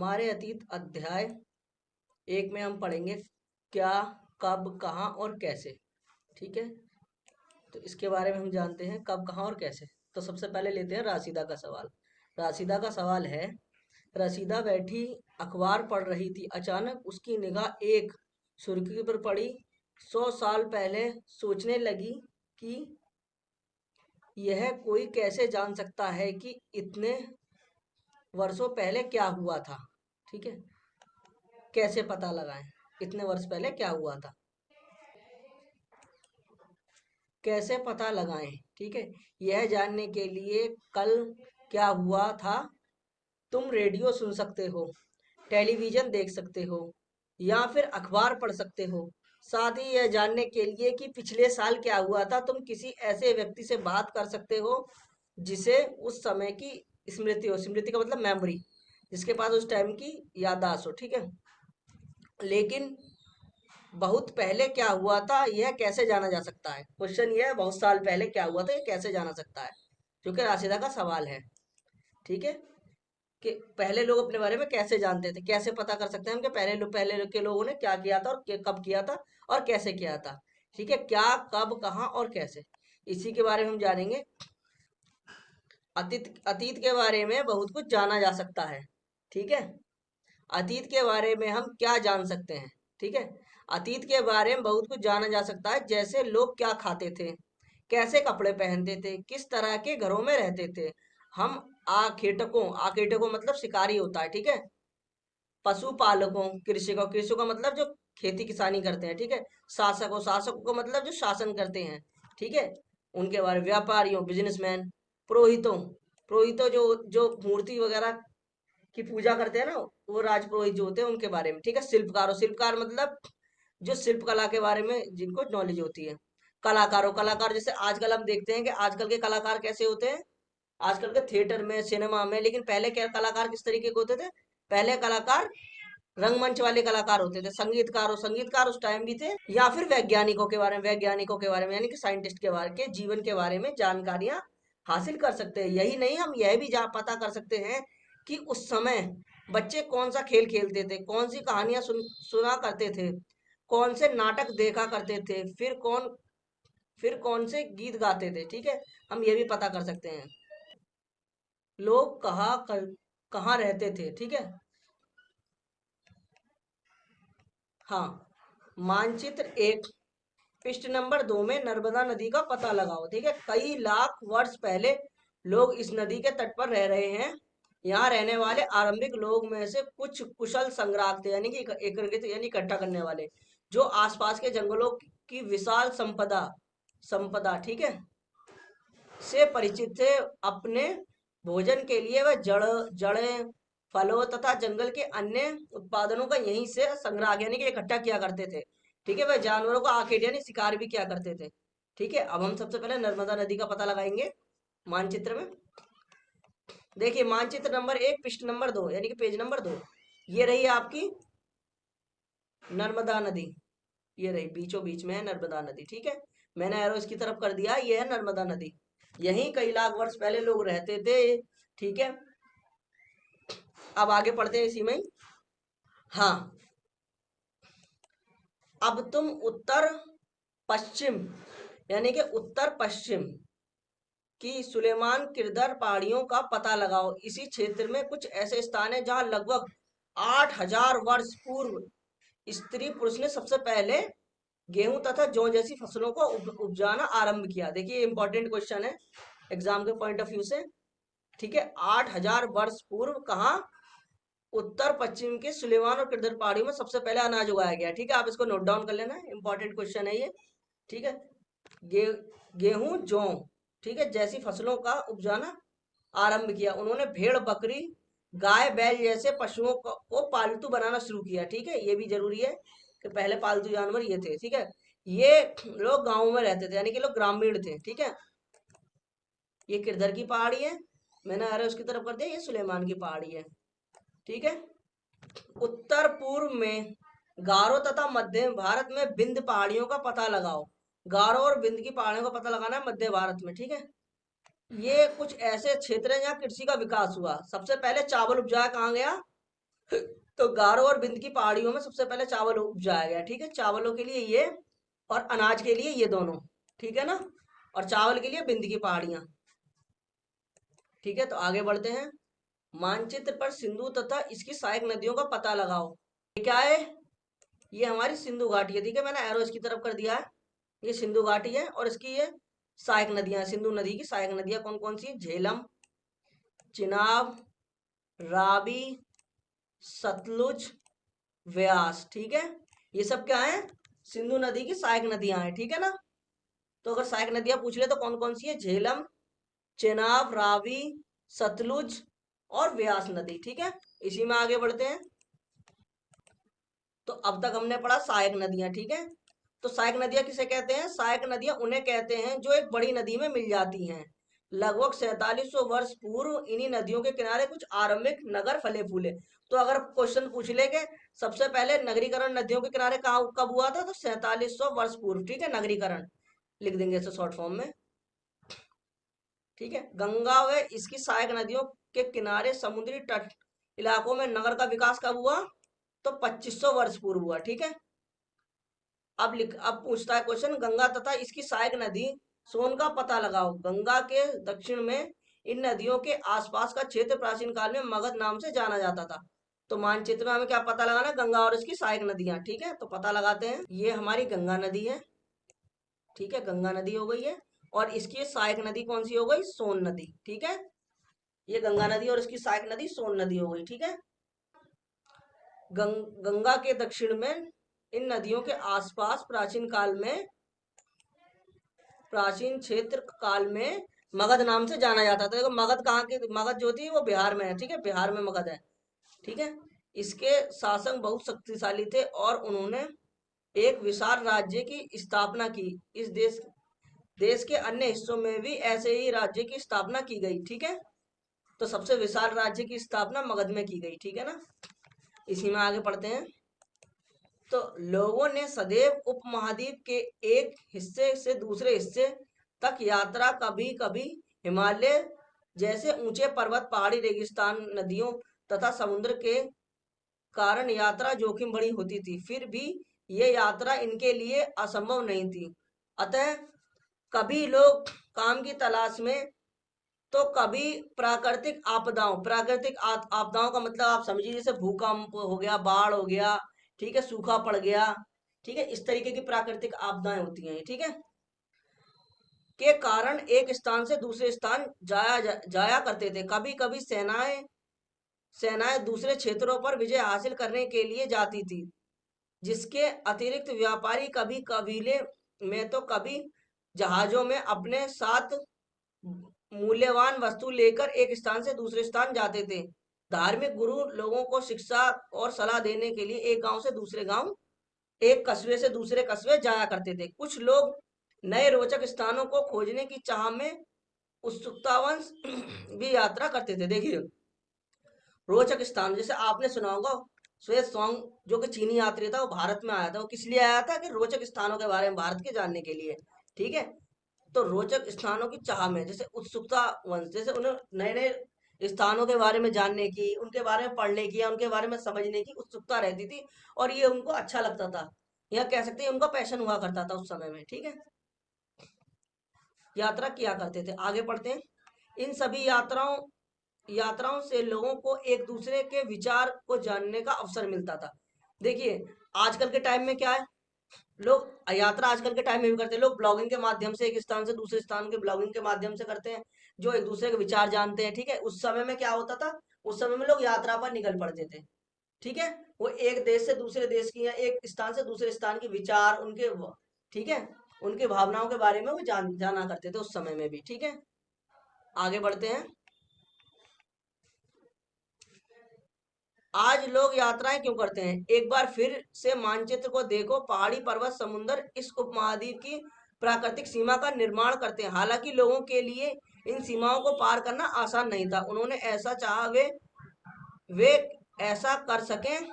हमारे अतीत अध्याय 1 में हम पढ़ेंगे क्या, कब, कहाँ और कैसे। ठीक है, तो इसके बारे में हम जानते हैं कब, कहाँ और कैसे। तो सबसे पहले लेते हैं राशिदा का सवाल। राशिदा का सवाल है, रसीदा बैठी अखबार पढ़ रही थी, अचानक उसकी निगाह एक सुर्खी पर पड़ी। 100 साल पहले। सोचने लगी कि यह कोई कैसे जान सकता है कि इतने वर्षों पहले क्या हुआ था। ठीक है, कैसे पता लगाएं इतने वर्ष पहले क्या हुआ था, कैसे पता लगाएं। ठीक है, यह जानने के लिए कल क्या हुआ था। तुम रेडियो सुन सकते हो, टेलीविजन देख सकते हो या फिर अखबार पढ़ सकते हो। साथ ही यह जानने के लिए कि पिछले साल क्या हुआ था, तुम किसी ऐसे व्यक्ति से बात कर सकते हो जिसे उस समय की स्मृति हो। स्मृति का मतलब मेमोरी, जिसके पास उस टाइम की याददाश्त हो। ठीक है, लेकिन बहुत पहले क्या हुआ था यह कैसे जाना जा सकता है। क्वेश्चन ये है, बहुत साल पहले क्या हुआ था यह कैसे जाना सकता है, जो कि राशिदा का सवाल है। ठीक है, कि पहले लोग अपने बारे में कैसे जानते थे, कैसे पता कर सकते हैं हम कि पहले के लोगों ने क्या किया था और कब किया था और कैसे किया था। ठीक है, क्या, कब, कहाँ और कैसे, इसी के बारे में हम जानेंगे। अतीत अतीत के बारे में बहुत कुछ जाना जा सकता है। ठीक है, अतीत के बारे में हम क्या जान सकते हैं। ठीक है, अतीत के बारे में बहुत कुछ जाना जा सकता है, जैसे लोग क्या खाते थे, कैसे कपड़े पहनते थे, किस तरह के घरों में रहते थे। हम आखेटकों, आखेटकों मतलब शिकारी होता है। ठीक है, पशुपालकों, कृषकों, कृषकों मतलब जो खेती किसानी करते हैं। ठीक है, शासकों, शासकों को मतलब जो शासन करते हैं। ठीक है, उनके बारे में, व्यापारियों, बिजनेसमैन, पुरोहितों, पुरोहितों जो जो मूर्ति वगैरह की पूजा करते हैं ना, वो राजपुरोहित जो होते हैं उनके बारे में। ठीक है, शिल्पकारों, शिल्पकार मतलब जो शिल्प कला के बारे में जिनको नॉलेज होती है। कलाकारों, कलाकार जैसे आजकल हम देखते हैं कि आजकल के कलाकार कैसे होते हैं, आजकल के थिएटर में, सिनेमा में। लेकिन पहले क्या कलाकार किस तरीके के होते थे, पहले कलाकार रंगमंच वाले कलाकार होते थे। संगीतकार उस टाइम भी थे, या फिर वैज्ञानिकों के बारे में यानी कि साइंटिस्ट के बारे के जीवन के बारे में जानकारियां हासिल कर सकते हैं। यही नहीं, हम यह भी जा पता कर सकते हैं कि उस समय बच्चे कौन सा खेल खेलते थे, कौन सी कहानियां सुना करते थे, कौन से नाटक देखा करते थे, फिर कौन से गीत गाते थे। ठीक है, हम ये भी पता कर सकते हैं। लोग कहाँ रहते थे। ठीक है, हाँ, मानचित्र 1 पृष्ठ नंबर 2 में नर्मदा नदी का पता लगाओ। ठीक है, कई लाख वर्ष पहले लोग इस नदी के तट पर रह रहे हैं। यहाँ रहने वाले आरंभिक लोग में से कुछ कुशल संग्राहक थे, यानी कि एकत्रित यानी इकट्ठा करने वाले, जो आसपास के जंगलों की विशाल संपदा संपदा ठीक है, से परिचित थे। अपने भोजन के लिए वह जड़ें, फलों तथा जंगल के अन्य उत्पादनों का यहीं से संग्रह यानी कि इकट्ठा किया करते थे। ठीक है, वह जानवरों का आखेट यानी शिकार भी किया करते थे। ठीक है, अब हम सबसे पहले नर्मदा नदी का पता लगाएंगे मानचित्र में। देखिए, मानचित्र नंबर 1 पृष्ठ नंबर 2 यानी कि पेज नंबर 2, ये रही आपकी नर्मदा नदी। ये रही, बीचों बीच में है नर्मदा नदी। ठीक है, मैंने एरो इसकी तरफ कर दिया, ये है नर्मदा नदी। यहीं कई लाख वर्ष पहले लोग रहते थे। ठीक है, अब आगे पढ़ते हैं इसी में ही। हाँ, अब तुम उत्तर पश्चिम यानी कि उत्तर पश्चिम की सुलेमान किरदर पहाड़ियों का पता लगाओ। इसी क्षेत्र में कुछ ऐसे स्थान हैं जहां लगभग 8,000 वर्ष पूर्व स्त्री पुरुष ने सबसे पहले गेहूं तथा जौ जैसी फसलों को उपजाना आरंभ किया। देखिए, इंपॉर्टेंट क्वेश्चन है एग्जाम के पॉइंट ऑफ व्यू से। ठीक है, 8,000 वर्ष पूर्व कहाँ, उत्तर पश्चिम के सुलेमान और किरदर पहाड़ियों में सबसे पहले अनाज उगाया गया। ठीक है, आप इसको नोट डाउन कर लेना, इंपॉर्टेंट क्वेश्चन है ये। ठीक है, गे, गेहूं जौ ठीक है जैसी फसलों का उपजाना आरंभ किया। उन्होंने भेड़, बकरी, गाय, बैल जैसे पशुओं को पालतू बनाना शुरू किया। ठीक है, ये भी जरूरी है कि पहले पालतू जानवर ये थे। ठीक है, ये लोग गांवों में रहते थे यानी कि लोग ग्रामीण थे। ठीक है, ये किरदर की पहाड़ी है, मैंने अरे उसकी तरफ कर दिया, ये सुलेमान की पहाड़ी है। ठीक है, उत्तर पूर्व में गारो तथा मध्य भारत में विंध्य पहाड़ियों का पता लगाओ। गारो और विंध्य की पहाड़ियों का पता लगाना है मध्य भारत में। ठीक है, ये कुछ ऐसे क्षेत्र हैं जहाँ कृषि का विकास हुआ। सबसे पहले चावल उपजाया कहाँ गया, तो गारो और बिंद की पहाड़ियों में सबसे पहले चावल उपजाया गया, ठीक है। चावलों के लिए ये और अनाज के लिए ये दोनों, ठीक है ना। और चावल के लिए बिंद की पहाड़ियां, ठीक है। तो आगे बढ़ते हैं। मानचित्र पर सिंधु तथा इसकी सहायक नदियों का पता लगाओ। ये क्या है? ये हमारी सिंधु घाटी है, ठीक है। मैंने एरो इसकी तरफ कर दिया है। ये सिंधु घाटी है और इसकी ये सहायक नदियां, सिंधु नदी की सहायक नदियां कौन कौन सी? झेलम, चिनाब, रावी, सतलुज, व्यास, ठीक है। ये सब क्या है? सिंधु नदी की सहायक नदियां हैं, ठीक है ना। तो अगर सहायक नदियां पूछ ले तो कौन कौन सी है? झेलम, चेनाब, रावी, सतलुज और व्यास नदी, ठीक है। इसी में आगे बढ़ते हैं। तो अब तक हमने पढ़ा सहायक नदियां, ठीक है। तो सहायक नदियां किसे कहते हैं? सहायक नदियां उन्हें कहते हैं जो एक बड़ी नदी में मिल जाती हैं। लगभग 4700 वर्ष पूर्व इन्हीं नदियों के किनारे कुछ आरंभिक नगर फले फूले। तो अगर क्वेश्चन पूछ ले के सबसे पहले नगरीकरण नदियों के किनारे कहाँ कब हुआ था, तो 4700 वर्ष पूर्व, ठीक है। नगरीकरण लिख देंगे इसे शॉर्ट फॉर्म में, ठीक है। गंगा व इसकी सहायक नदियों के किनारे समुद्री तट इलाकों में नगर का विकास कब हुआ? तो 2500 वर्ष पूर्व हुआ, ठीक है। अब पूछता है क्वेश्चन, गंगा तथा इसकी सहायक नदी सोन का पता लगाओ। गंगा के दक्षिण में इन नदियों के आसपास का क्षेत्र प्राचीन काल में मगध नाम से जाना जाता था। तो मानचित्र में हमें क्या पता लगाना है? गंगा और इसकी सहायक नदियां, ठीक है। तो पता लगाते हैं। ये हमारी गंगा नदी है, ठीक है। गंगा नदी हो गई है और इसकी सहायक नदी कौन सी हो गई? सोन नदी, ठीक है। ये गंगा नदी और इसकी सहायक नदी सोन नदी हो गई, ठीक है। गंगा के दक्षिण में इन नदियों के आसपास प्राचीन क्षेत्र काल में मगध नाम से जाना जाता था। देखो मगध कहाँ के? मगध जो थी वो बिहार में है, ठीक है। बिहार में मगध है, ठीक है। इसके शासक बहुत शक्तिशाली थे और उन्होंने एक विशाल राज्य की स्थापना की। इस देश के अन्य हिस्सों में भी ऐसे ही राज्य की स्थापना की गई, ठीक है। तो सबसे विशाल राज्य की स्थापना मगध में की गई, ठीक है ना। इसी में आगे पढ़ते हैं। तो लोगों ने सदैव उपमहाद्वीप के एक हिस्से से दूसरे हिस्से तक यात्रा, कभी कभी हिमालय जैसे ऊंचे पर्वत, पहाड़ी, रेगिस्तान, नदियों तथा समुद्र के कारण यात्रा जोखिम बड़ी होती थी। फिर भी ये यात्रा इनके लिए असंभव नहीं थी। अतः कभी लोग काम की तलाश में, तो कभी प्राकृतिक आपदाओं का मतलब आप समझिए, जैसे भूकंप हो गया, बाढ़ हो गया, ठीक है, सूखा पड़ गया, ठीक है। इस तरीके की प्राकृतिक आपदाएं होती हैं, ठीक है, के कारण एक स्थान से दूसरे स्थान जाया करते थे। कभी कभी सेनाएं दूसरे क्षेत्रों पर विजय हासिल करने के लिए जाती थी। जिसके अतिरिक्त व्यापारी कभी कबीले में तो कभी जहाजों में अपने साथ मूल्यवान वस्तु लेकर एक स्थान से दूसरे स्थान जाते थे। धार्मिक गुरु लोगों को शिक्षा और सलाह देने के लिए एक गांव से दूसरे गांव, एक कस्बे से दूसरे कस्बे जाया करते थे। कुछ लोग नए रोचक स्थानों को खोजने की चाह में उत्सुकतावंश भी यात्रा करते थे। देखिए रोचक स्थान, जैसे आपने सुना होगा श्वेत सॉन्ग, जो कि चीनी यात्री था, वो भारत में आया था। वो किस लिए आया था? कि रोचक स्थानों के बारे में भारत के जानने के लिए, ठीक है। तो रोचक स्थानों की चाह में, जैसे उत्सुकता वंश, जैसे उन्हें नए नए स्थानों के बारे में जानने की, उनके बारे में पढ़ने की या उनके बारे में समझने की उत्सुकता रहती थी और ये उनको अच्छा लगता था, या कह सकते हैं उनका पैशन हुआ करता था उस समय में, ठीक है। यात्रा किया करते थे। आगे पढ़ते हैं। इन सभी यात्राओं से लोगों को एक दूसरे के विचार को जानने का अवसर मिलता था। देखिए आजकल के टाइम में क्या है, लोग यात्रा आजकल के टाइम में भी करते हैं। लोग ब्लॉगिंग के माध्यम से एक स्थान से दूसरे स्थान के ब्लॉगिंग के माध्यम से करते हैं, जो एक दूसरे के विचार जानते हैं, ठीक है। उस समय में क्या होता था? उस समय में लोग यात्रा पर निकल पड़ते थे, ठीक है। वो एक देश से दूसरे देश की या एक स्थान से दूसरे स्थान के विचार, ठीक है, उनके भावनाओं के बारे में वो जाना करते थे उस समय में भी, ठीक है। आगे बढ़ते हैं। आज लोग यात्राएं क्यों करते हैं? एक बार फिर से मानचित्र को देखो। पहाड़ी, पर्वत, समुद्र इस उपमहाद्वीप की प्राकृतिक सीमा का निर्माण करते हैं। हालांकि लोगों के लिए इन सीमाओं को पार करना आसान नहीं था। उन्होंने ऐसा चाहा वे ऐसा कर सकें,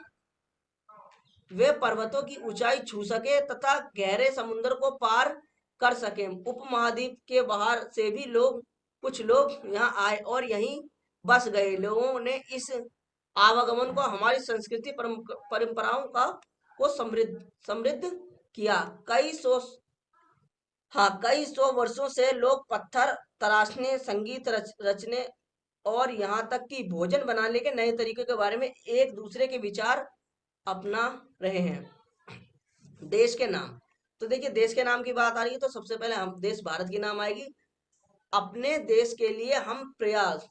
वे पर्वतों की ऊंचाई छू सके तथा गहरे समुद्र को पार कर सकें। उपमहाद्वीप के बाहर से भी कुछ लोग यहाँ आए और यहीं बस गए। लोगों ने इस आवागमन को हमारी संस्कृति परंपराओं का को समृद्ध समृद्ध किया। कई सौ हाँ, कई सौ वर्षों से लोग पत्थर तराशने, संगीत रचने और यहाँ तक कि भोजन बनाने के नए तरीके के बारे में एक दूसरे के विचार अपना रहे हैं। देश के नाम। तो देखिए, देश के नाम की बात आ रही है तो सबसे पहले हम देश भारत की नाम आएगी। अपने देश के लिए हम प्रयास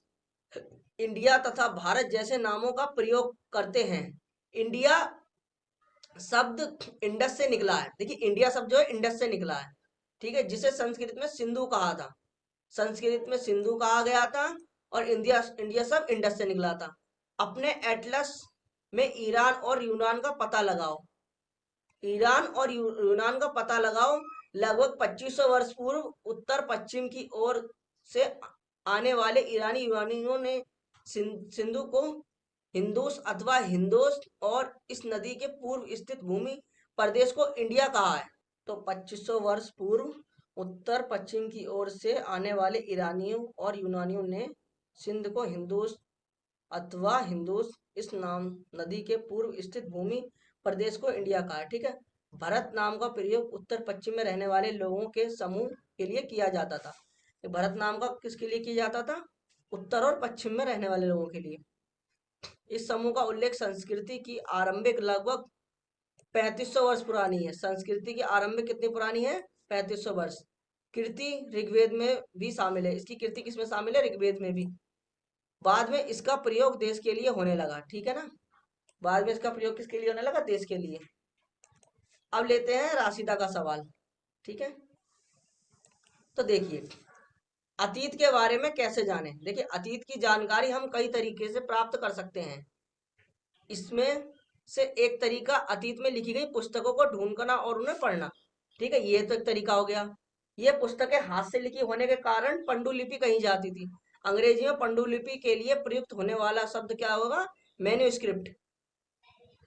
इंडिया तथा भारत जैसे नामों का प्रयोग करते हैं। इंडिया शब्द इंडस से निकला है। देखिए, इंडिया शब्द जो है इंडस से निकला है, ठीक है, जिसे संस्कृत में सिंधु कहा था। संस्कृत में सिंधु कहा गया था और इंडिया इंडिया शब्द इंडस से निकला था। अपने एटलस में ईरान और यूनान का पता लगाओ। ईरान और यूनान का पता लगाओ। लगभग 2500 वर्ष पूर्व उत्तर पश्चिम की ओर से आने वाले ईरानी यूनानियों ने सिंधु को हिंदूस अथवा हिंदोस और इस नदी के पूर्व स्थित भूमि प्रदेश को इंडिया कहा है। तो 2500 वर्ष पूर्व उत्तर पश्चिम की ओर से आने वाले ईरानियों और यूनानियों ने सिंध को हिंदूस अथवा हिंदूस इस नाम नदी के पूर्व स्थित भूमि प्रदेश को इंडिया कहा है, ठीक है। भारत नाम का प्रयोग उत्तर पश्चिम में रहने वाले लोगों के समूह के लिए किया जाता था। भारत नाम का किसके लिए किया जाता था? उत्तर और पश्चिम में रहने वाले लोगों के लिए। इस समूह का उल्लेख संस्कृति की आरंभिक लगभग 3500 वर्ष पुरानी है। संस्कृति की आरंभिक कितनी पुरानी है? 3500 वर्ष। कीर्ति ऋग्वेद में भी शामिल है। इसकी कीर्ति किसमें शामिल है? ऋग्वेद में भी। बाद में इसका प्रयोग देश के लिए होने लगा, ठीक है ना। बाद में इसका प्रयोग किसके लिए होने लगा? देश के लिए। अब लेते हैं राशिदा का सवाल, ठीक है। तो देखिए, अतीत के बारे में कैसे जानें। देखिए, अतीत की जानकारी हम कई तरीके से प्राप्त कर सकते हैं। इसमें से एक तरीका अतीत में लिखी गई पुस्तकों को ढूंढना और उन्हें पढ़ना, ठीक है। ये तो एक तरीका हो गया। ये पुस्तकें हाथ से लिखी होने के कारण पंडुलिपि कही जाती थी। अंग्रेजी में पंडुलिपि के लिए प्रयुक्त होने वाला शब्द क्या होगा? मैन्युस्क्रिप्ट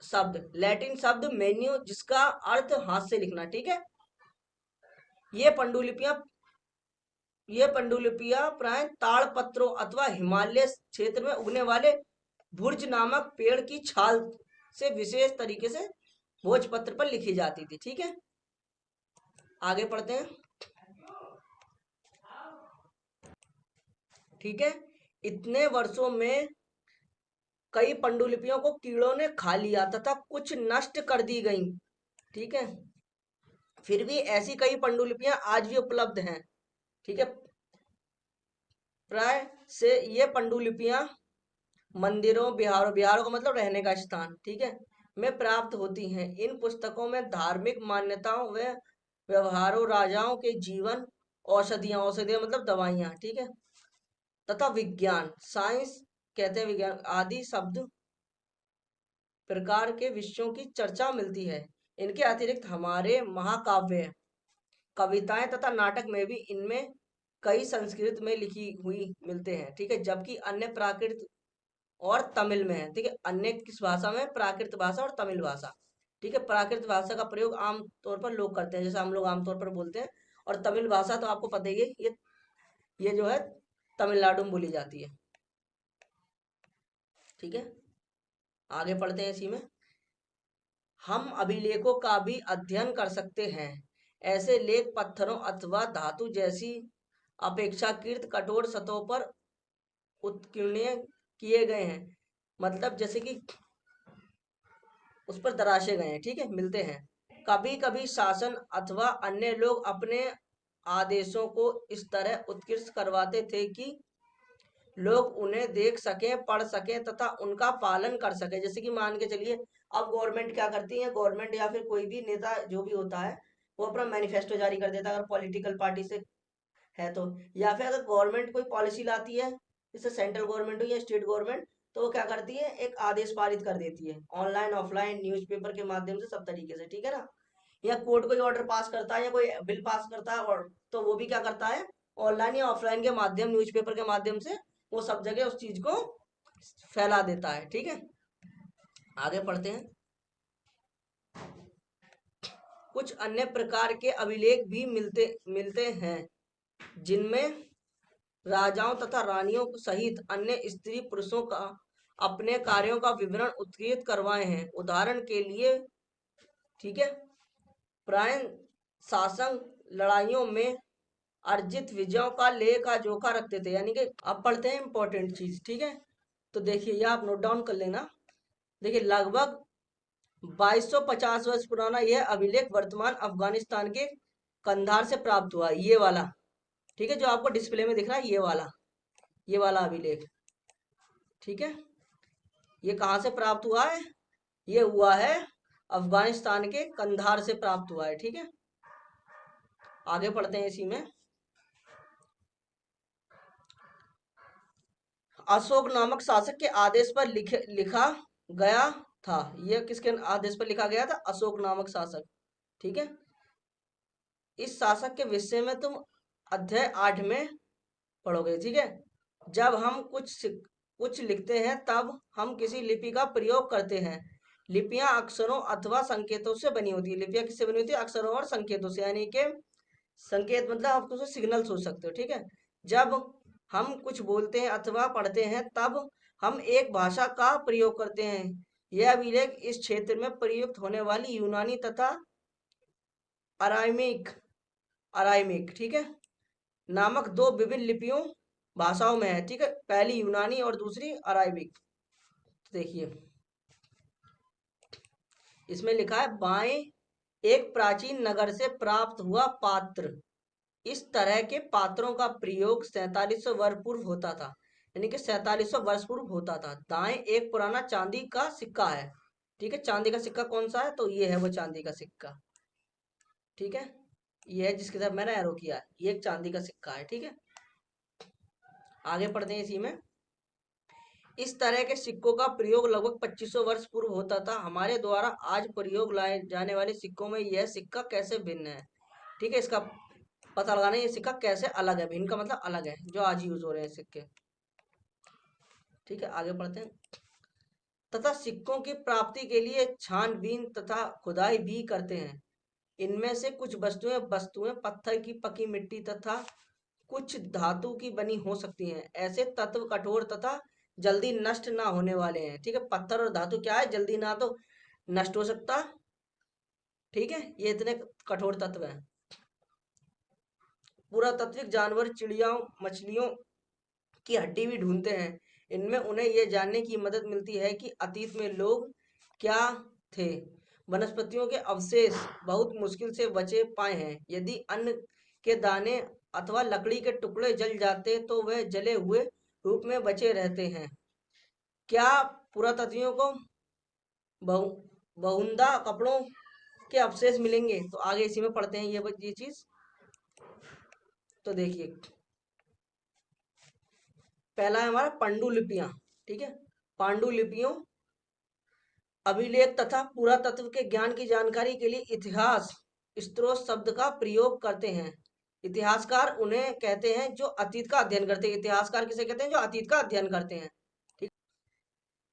शब्द, लैटिन शब्द मेन्यू, जिसका अर्थ हाथ से लिखना, ठीक है। ये पंडुलिपियां प्राय ताड़ पत्रों अथवा हिमालय क्षेत्र में उगने वाले भुर्ज नामक पेड़ की छाल से विशेष तरीके से भोजपत्र पर लिखी जाती थी, ठीक है। आगे पढ़ते हैं, ठीक है। इतने वर्षों में कई पंडुलिपियों को कीड़ों ने खा लिया तथा कुछ नष्ट कर दी गई, ठीक है। फिर भी ऐसी कई पंडुलिपियां आज भी उपलब्ध हैं, ठीक है। प्राय से ये पंडुलिपियां मंदिरों, बिहारों का मतलब रहने का स्थान, ठीक है, में प्राप्त होती हैं। इन पुस्तकों में धार्मिक मान्यताओं व व्यवहारों, राजाओं के जीवन, औषधियां मतलब दवाइयां, ठीक है, तथा विज्ञान, साइंस कहते हैं विज्ञान आदि शब्द प्रकार के विषयों की चर्चा मिलती है। इनके अतिरिक्त हमारे महाकाव्य, कविताएं तथा नाटक में भी इनमें कई संस्कृत में लिखी हुई मिलते हैं, ठीक है। जबकि अन्य प्राकृत और तमिल में है, ठीक है। अन्य किस भाषा में? प्राकृत भाषा और तमिल भाषा, ठीक है। प्राकृत भाषा का प्रयोग आम तौर पर लोग करते हैं, जैसे हम लोग आमतौर पर बोलते हैं। और तमिल भाषा तो आपको पता ही है, ये जो है तमिलनाडु में बोली जाती है, ठीक है। आगे पढ़ते हैं इसी में। हम अभिलेखों का भी अध्ययन कर सकते हैं। ऐसे लेख पत्थरों अथवा धातु जैसी अपेक्षाकृत कठोर सतहों पर उत्कीर्ण किए गए हैं, मतलब जैसे कि उस पर तराशे गए हैं, ठीक है, मिलते हैं। कभी कभी शासन अथवा अन्य लोग अपने आदेशों को इस तरह उत्कृष्ट करवाते थे कि लोग उन्हें देख सकें, पढ़ सकें तथा उनका पालन कर सकें। जैसे कि मान के चलिए, अब गवर्नमेंट क्या करती है? गवर्नमेंट या फिर कोई भी नेता जो भी होता है, वो अपना मैनिफेस्टो जारी कर देता है, अगर पॉलिटिकल पार्टी से है तो। या फिर अगर गवर्नमेंट कोई पॉलिसी लाती है, जैसे सेंट्रल गवर्नमेंट हो या स्टेट गवर्नमेंट, तो वो क्या करती है? एक आदेश पारित कर देती है, ऑनलाइन, ऑफलाइन, न्यूज़पेपर के माध्यम से, सब तरीके से, ठीक है ना। या कोर्ट कोई ऑर्डर पास करता है या कोई बिल पास करता है, और तो वो भी क्या करता है? ऑनलाइन या ऑफलाइन के माध्यम, न्यूज़पेपर के माध्यम से वो सब जगह उस चीज को फैला देता है, ठीक है। आगे पढ़ते हैं। कुछ अन्य प्रकार के अभिलेख भी मिलते हैं, जिनमें राजाओं तथा रानियों सहित अन्य स्त्री पुरुषों का अपने कार्यों का विवरण उद्धृत करवाए हैं। उदाहरण के लिए, ठीक है, प्रायण शासन लड़ाइयों में अर्जित विजयों का लेखा जोखा रखते थे। यानी कि अब पढ़ते हैं इंपॉर्टेंट चीज, ठीक है। तो देखिए, ये आप नोट डाउन कर लेना। देखिए, लगभग 2250 वर्ष पुराना यह अभिलेख वर्तमान अफगानिस्तान के कंधार से प्राप्त हुआ, ये वाला, ठीक है, जो आपको डिस्प्ले में दिख रहा है, ये वाला अभिलेख, ठीक है। ये कहाँ से प्राप्त हुआ है? ये हुआ है अफगानिस्तान के कंधार से प्राप्त हुआ है, ठीक है। आगे पढ़ते हैं इसी में। अशोक नामक शासक के आदेश पर लिखा गया था। यह किसके आदेश पर लिखा गया था? अशोक नामक शासक, ठीक है। इस शासक के विषय में तुम अध्याय 8 में पढ़ोगे, ठीक है। जब हम कुछ लिखते हैं तब हम किसी लिपि का प्रयोग करते हैं। लिपियां अक्षरों अथवा संकेतों से बनी होती है। लिपियां किससे बनी होती है? अक्षरों और संकेतों से। यानी कि संकेत मतलब आप उसको सिग्नल सोच सकते हो, ठीक है। जब हम कुछ बोलते हैं अथवा पढ़ते हैं तब हम एक भाषा का प्रयोग करते हैं। यह अभिलेख इस क्षेत्र में प्रयुक्त होने वाली यूनानी तथा अरामिक अरामिक, ठीक है, नामक दो विभिन्न लिपियों भाषाओं में है, ठीक है। पहली यूनानी और दूसरी अराबिक। देखिए, इसमें लिखा है, बाएं एक प्राचीन नगर से प्राप्त हुआ पात्र। इस तरह के पात्रों का प्रयोग 4700 वर्ष पूर्व होता था। यानी कि 4700 वर्ष पूर्व होता था। दाएं एक पुराना चांदी का सिक्का है, ठीक है। चांदी का सिक्का कौन सा है? तो ये है वो चांदी का सिक्का, ठीक है। ये है जिसके साथ मैंने एरो किया है, ये एक चांदी का सिक्का है, ठीक है। आगे पढ़ते हैं इसी में। इस तरह के सिक्कों का प्रयोग लगभग 2500 वर्ष पूर्व होता था। हमारे द्वारा आज प्रयोग लाए जाने वाले सिक्कों में यह सिक्का कैसे भिन्न है, ठीक है। इसका पता लगाना, ये सिक्का कैसे अलग है। भिन्न का मतलब अलग है, जो आज यूज हो रहे हैं सिक्के, ठीक है। आगे पढ़ते हैं। तथा सिक्कों की प्राप्ति के लिए छानबीन तथा खुदाई भी करते हैं। इनमें से कुछ वस्तुएं पत्थर की पकी मिट्टी तथा कुछ धातु की बनी हो सकती हैं। ऐसे तत्व कठोर तथा जल्दी नष्ट ना होने वाले हैं, ठीक है। पत्थर और धातु क्या है? जल्दी ना तो नष्ट हो सकता, ठीक है। ये इतने कठोर तत्व हैं। पुरातात्विक जानवर, चिड़ियाओं, मछलियों की हड्डी भी ढूंढते हैं। इनमें उन्हें यह जानने की मदद मिलती है कि अतीत में लोग क्या थे। वनस्पतियों के अवशेष बहुत मुश्किल से बचे पाए हैं। यदि अन्न के दाने अथवा लकड़ी के टुकड़े जल जाते तो वह जले हुए रूप में बचे रहते हैं। क्या पुरातत्वियों को बहुंदा कपड़ों के अवशेष मिलेंगे? तो आगे इसी में पढ़ते हैं ये चीज। तो देखिए, पहला है हमारा पांडुलिपियां, ठीक है। पांडुलिपियों अभिलेख तथा पुरातत्व के ज्ञान की जानकारी के लिए इतिहास स्त्रोत शब्द का प्रयोग करते हैं। इतिहासकार उन्हें कहते हैं जो अतीत का अध्ययन करते हैं। इतिहासकार किसे कहते हैं? जो अतीत का अध्ययन करते हैं, ठीक।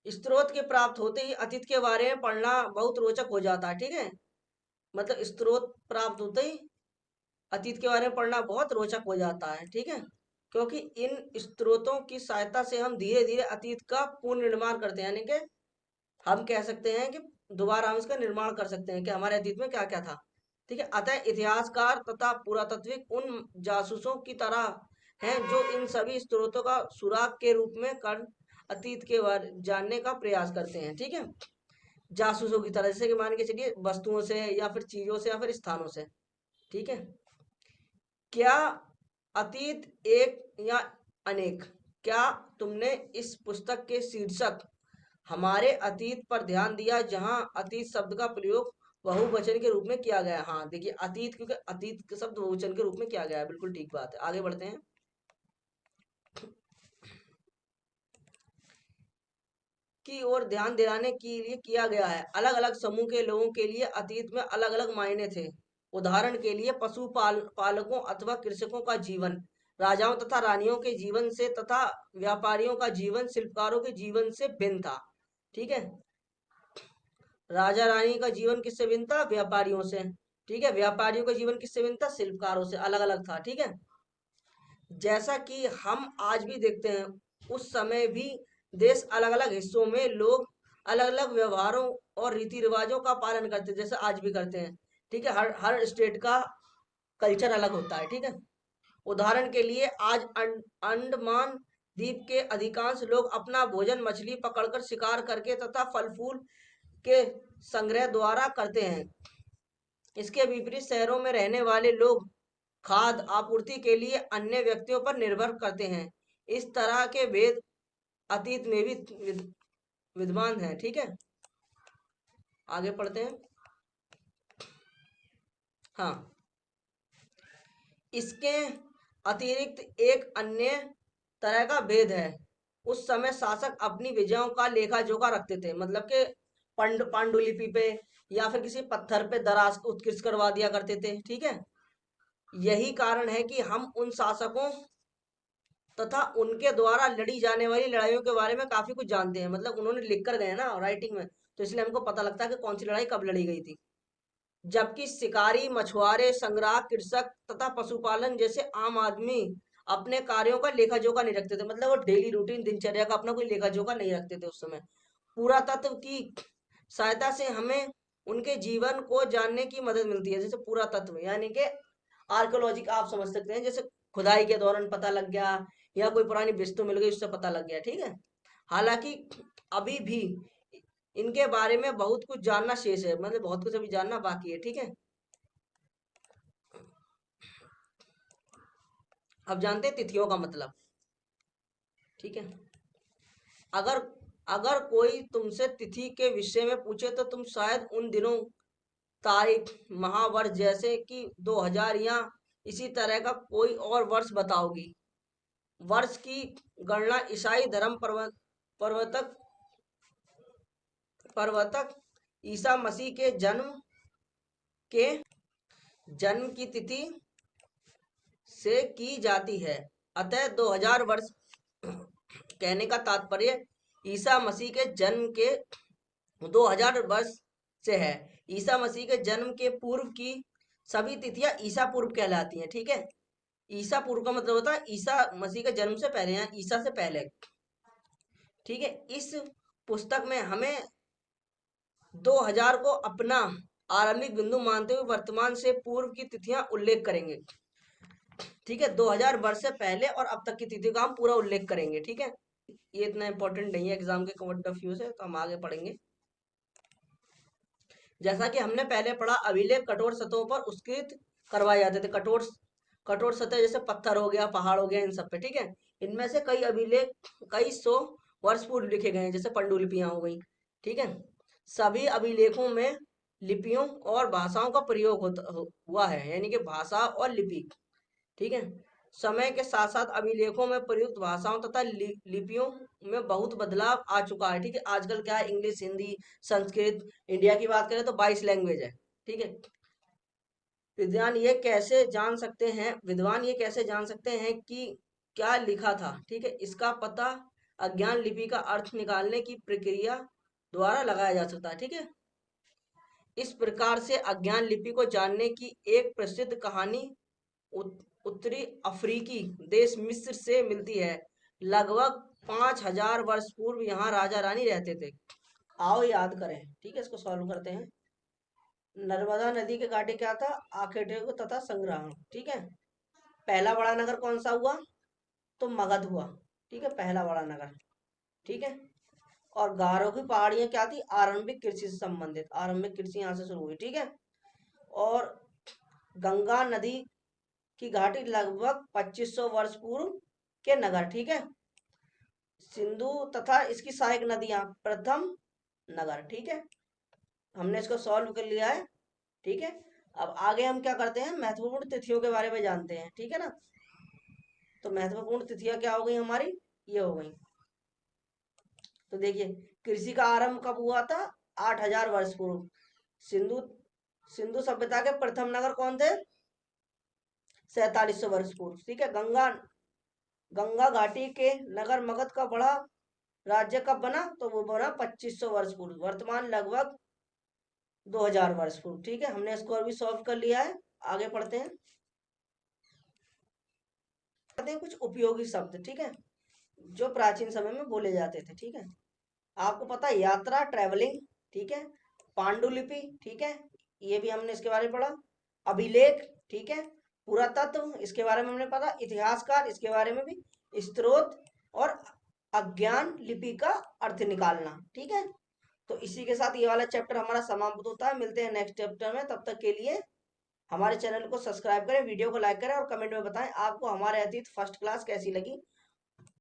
स्त्रोत के प्राप्त होते ही अतीत के बारे में पढ़ना बहुत रोचक हो जाता है, ठीक है। मतलब स्त्रोत प्राप्त होते ही अतीत के बारे में पढ़ना बहुत रोचक हो जाता है, ठीक है। क्योंकि इन स्त्रोतों की सहायता से हम धीरे धीरे अतीत का पुनर्निर्माण करते हैं। यानी कि हम कह सकते हैं कि दोबारा हम इसका निर्माण कर सकते हैं कि हमारे अतीत में क्या क्या था, ठीक है। अतः इतिहासकार तथा पुरातात्विक उन जासूसों की तरह हैं जो इन सभी स्त्रोतों का सुराग के रूप में कर अतीत के बारे जानने का प्रयास करते हैं, ठीक है। जासूसों की तरह, जैसे कि मान के चलिए वस्तुओं से या फिर चीजों से या फिर स्थानों से, ठीक है। क्या अतीत एक या अनेक? क्या तुमने इस पुस्तक के शीर्षक हमारे अतीत पर ध्यान दिया, जहां अतीत शब्द का प्रयोग बहुवचन के रूप में किया गया? हाँ, देखिए, अतीत, क्योंकि अतीत का शब्द बहुवचन के रूप में किया गया है, बिल्कुल ठीक बात है। आगे बढ़ते हैं। की ओर ध्यान दिलाने के लिए किया गया है। अलग अलग समूह के लोगों के लिए अतीत में अलग अलग मायने थे। उदाहरण के लिए पालकों अथवा कृषकों का जीवन राजाओं तथा रानियों के जीवन से तथा व्यापारियों का जीवन शिल्पकारों के जीवन से भिन्न था, ठीक है। राजा रानी का जीवन किससे भिन्न था? व्यापारियों से, ठीक है। व्यापारियों का जीवन किससे भिन्न था? शिल्पकारों से। अलग अलग था, ठीक है। जैसा कि हम आज भी देखते हैं, उस समय भी देश अलग अलग हिस्सों में लोग अलग अलग व्यवहारों और रीति रिवाजों का पालन करते हैं, जैसे आज भी करते हैं। ठीक है, हर हर स्टेट का कल्चर अलग होता है। ठीक है, उदाहरण के लिए आज अंडमान द्वीप के अधिकांश लोग अपना भोजन मछली पकड़कर, शिकार करके तथा फल फूल के संग्रह द्वारा करते हैं। इसके विपरीत शहरों में रहने वाले लोग खाद्य आपूर्ति के लिए अन्य व्यक्तियों पर निर्भर करते हैं। इस तरह के भेद अतीत में भी विद्यमान है। ठीक है, आगे पढ़ते हैं। हाँ, इसके अतिरिक्त एक अन्य तरह का भेद है। उस समय शासक अपनी विजयों का लेखा जोखा रखते थे, मतलब कि पांडुलिपि पे या फिर किसी पत्थर पे दराज उत्कृष्ट करवा दिया करते थे। ठीक है, यही कारण है कि हम उन शासकों तथा उनके द्वारा लड़ी जाने वाली लड़ाइयों के बारे में काफी कुछ जानते हैं। मतलब उन्होंने लिख कर गए ना राइटिंग में, तो इसलिए हमको पता लगता है कि कौन सी लड़ाई कब लड़ी गई थी। जबकि शिकारी, मछुआरे, संग्राहक, कृषक तथा पशुपालन जैसे आम आदमी अपने कार्यों का लेखा जोखा नहीं रखते थे। मतलब वो डेली रूटीन दिनचर्या का अपना कोई लेखा जोखा नहीं रखते थे उस समय। पुरातत्व की सहायता से हमें उनके जीवन को जानने की मदद मिलती है। जैसे पुरातत्व यानी कि आर्कियोलॉजी का आप समझ सकते हैं, जैसे खुदाई के दौरान पता लग गया या कोई पुरानी वस्तु मिल गई उससे पता लग गया। ठीक है, हालांकि अभी भी इनके बारे में बहुत कुछ जानना शेष है, मतलब बहुत कुछ अभी जानना बाकी है। ठीक है, अब जानते हैं तिथियों का मतलब। ठीक है, अगर अगर कोई तुमसे तिथि के विषय में पूछे तो तुम शायद उन दिनों, तारीख, महावर्ष जैसे कि 2000 या इसी तरह का कोई और वर्ष बताओगी। वर्ष की गणना ईसाई धर्म प्रवर्तक प्रवर्तक ईसा मसीह के के जन्म की तिथि से की जाती है। अतः 2000 वर्ष कहने का तात्पर्य ईसा मसीह के जन्म के 2000 वर्ष से है। ईसा मसीह के जन्म के पूर्व की सभी तिथियां ईसा पूर्व कहलाती हैं। ठीक है, ईसा पूर्व का मतलब होता है ईसा मसीह के जन्म से पहले या ईसा से पहले। ठीक है, इस पुस्तक में हमें 2000 को अपना आरंभिक बिंदु मानते हुए वर्तमान से पूर्व की तिथियां उल्लेख करेंगे। ठीक है, 2000 वर्ष से पहले और अब तक की तिथि का हम पूरा उल्लेख करेंगे। ठीक है, ये इतना इंपॉर्टेंट नहीं है एग्जाम के पॉइंट ऑफ व्यू से, तो हम आगे पढ़ेंगे। जैसा कि हमने पहले पढ़ा, अभिलेख कठोर सतहों पर उत्कृत करवाए जाते थे। कठोर कठोर सतह जैसे पत्थर हो गया, पहाड़ हो गया, इन सब पे। ठीक है, इनमें से कई अभिलेख कई सौ वर्ष पूर्व लिखे गए हैं, जैसे पांडुलिपियां हो गई। ठीक है, सभी अभिलेखों में लिपियों और भाषाओं का प्रयोग हुआ है, यानी कि भाषा और लिपि। ठीक है, समय के साथ साथ अभिलेखों में प्रयुक्त भाषाओं तथा लिपियों में बहुत बदलाव आ चुका है। ठीक है, आजकल क्या है, इंग्लिश, हिंदी, संस्कृत, इंडिया की बात करें तो 22 लैंग्वेज है। ठीक है, विद्वान ये कैसे जान सकते हैं कि क्या लिखा था। ठीक है, इसका पता अज्ञान लिपि का अर्थ निकालने की प्रक्रिया द्वारा लगाया जा सकता है। ठीक है, इस प्रकार से अज्ञान लिपि को जानने की एक प्रसिद्ध कहानी उत्तरी अफ्रीकी देश मिस्र से मिलती है। लगभग 5000 वर्ष पूर्व यहाँ राजा रानी रहते थे। आओ याद करें। ठीक है, इसको सॉल्व करते हैं। नर्मदा नदी के घाटे क्या था, आखेटक तथा संग्रहण। ठीक है, पहला बड़ा नगर कौन सा हुआ, तो मगध हुआ। ठीक है, पहला बड़ा नगर। ठीक है, और गारो की पहाड़ियां क्या थी, आरंभिक कृषि से संबंधित, आरंभिक कृषि यहाँ से शुरू हुई। ठीक है, और गंगा नदी की घाटी लगभग 2500 वर्ष पूर्व के नगर। ठीक है, सिंधु तथा इसकी सहायक नदियां प्रथम नगर। ठीक है, हमने इसको सॉल्व कर लिया है। ठीक है, अब आगे हम क्या करते हैं, महत्वपूर्ण तिथियों के बारे में जानते हैं। ठीक है ना, तो महत्वपूर्ण तिथियां क्या हो गई हमारी, ये हो गई। तो देखिए, कृषि का आरंभ कब हुआ था, 8000 वर्ष पूर्व। सिंधु सिंधु सभ्यता के प्रथम नगर कौन थे, 4700 वर्ष पूर्व। ठीक है, गंगा घाटी के नगर मगध का बड़ा राज्य कब बना, तो वो बना 2500 वर्ष पूर्व, वर्तमान लगभग 2000 वर्ष पूर्व। ठीक है, हमने इसको अभी सॉल्व कर लिया है। आगे पढ़ते हैं कुछ उपयोगी शब्द। ठीक है, जो प्राचीन समय में बोले जाते थे। ठीक है, आपको पता है यात्रा ट्रेवलिंग, ठीक है, पांडुलिपि, ठीक है, ये भी हमने इसके बारे में पढ़ा। अभिलेख, ठीक है, पुरातत्व इसके बारे में हमने पढ़ा। इतिहासकार इसके बारे में भी। स्त्रोत और अज्ञान लिपि का अर्थ निकालना। ठीक है, तो इसी के साथ ये वाला चैप्टर हमारा समाप्त होता है। मिलते हैं नेक्स्ट चैप्टर में, तब तक के लिए हमारे चैनल को सब्सक्राइब करें, वीडियो को लाइक करें और कमेंट में बताएं आपको हमारे अतीत फर्स्ट क्लास कैसी लगी।